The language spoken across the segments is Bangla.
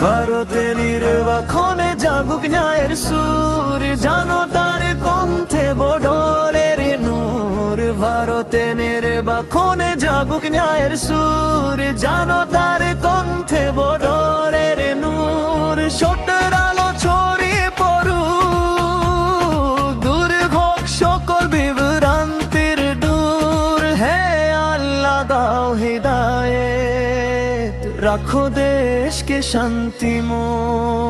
ভারতে নির্বাচনে জাগুক ন্যায়ের সুর, জানো তার কণ্ঠে বদলের নূর। ভারতে নির্বাচনে জাগুক ন্যায়ের সুর, জানো তার কণ্ঠে বদলের নূর। সত্যের আলো ছড়িয়ে পড়ুক, দূর হোক সকল বিভ্রান্তির দূর। হে আল্লাহ দাও হিদায়েত, রাখো দেশকে শান্তিময়।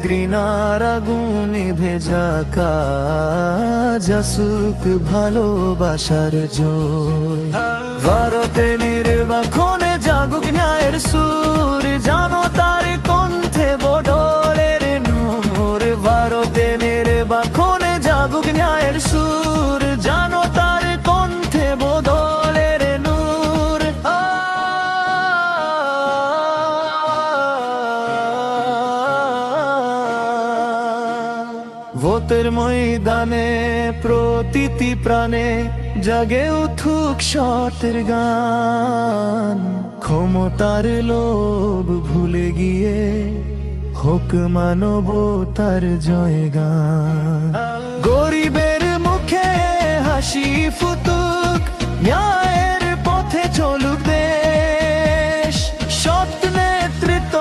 ঘৃণার আগুনে ভেজা কাজ আসুক ভালোবাসার জয়। ভারতে নির্বাচনে জাগুক ন্যায়ের সুর, জানো তার কণ্ঠে বদলের নূর। ভারতে নির্বাচনে জাগুক ন্যায়ের সুর, জানো তার কণ্ঠে বদলের নূর। ভোটের ময়দানে প্রতিটি প্রাণে জাগে উঠুক সতের গান। ক্ষমতার লোভ ভুলে গিয়ে হোক মানবতার জয়গান। গরিবের মুখে হাসি ফুটুক, ন্যায়ের পথে চলুক দেশ। সৎ নেতৃত্ব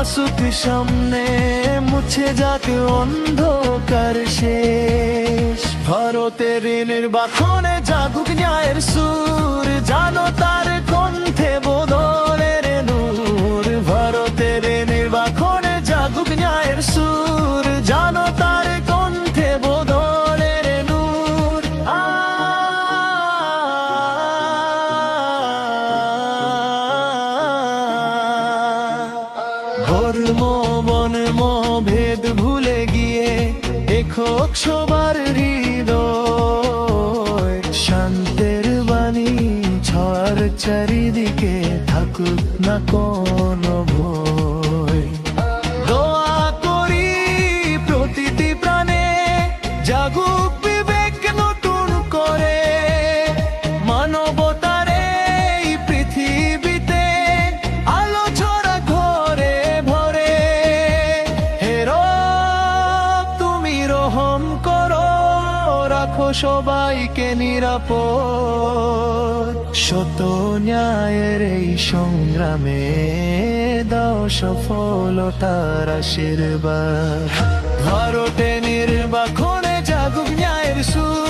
আসুক সামনে, মুছে যাক অন্ধকার শেষ। ভারতের নির্বাচনে জাগুক ন্যায়ের সুর, জানো তার কণ্ঠে বদলের নূর। ভারতের নির্বাচনে জাগুক ন্যায়ের সুর, জানো তার কণ্ঠে বদলের নূর। ধর্ম বর্ণ ভেদ ভুলে গিয়ে একক সবার হৃদয়। শান্তের বাণী ছড়ার চারিদিকে, থাকুক না কোনো ভয়। দোয়া করি প্রতিটি প্রাণে, জাগুক বিবেক নতুন করে। মানবতার এই পৃথিবীতে আলো ছড়া ঘরে ভরে। হে রব তুমি রহম করো, রাখো সবাইকে নিরাপদ। সত ন্যায়ের এই সংগ্রামে দাও সফলতার আশীর্বাদ। ভারতে নির্বাচনে জাগুক ন্যায়ের সুর,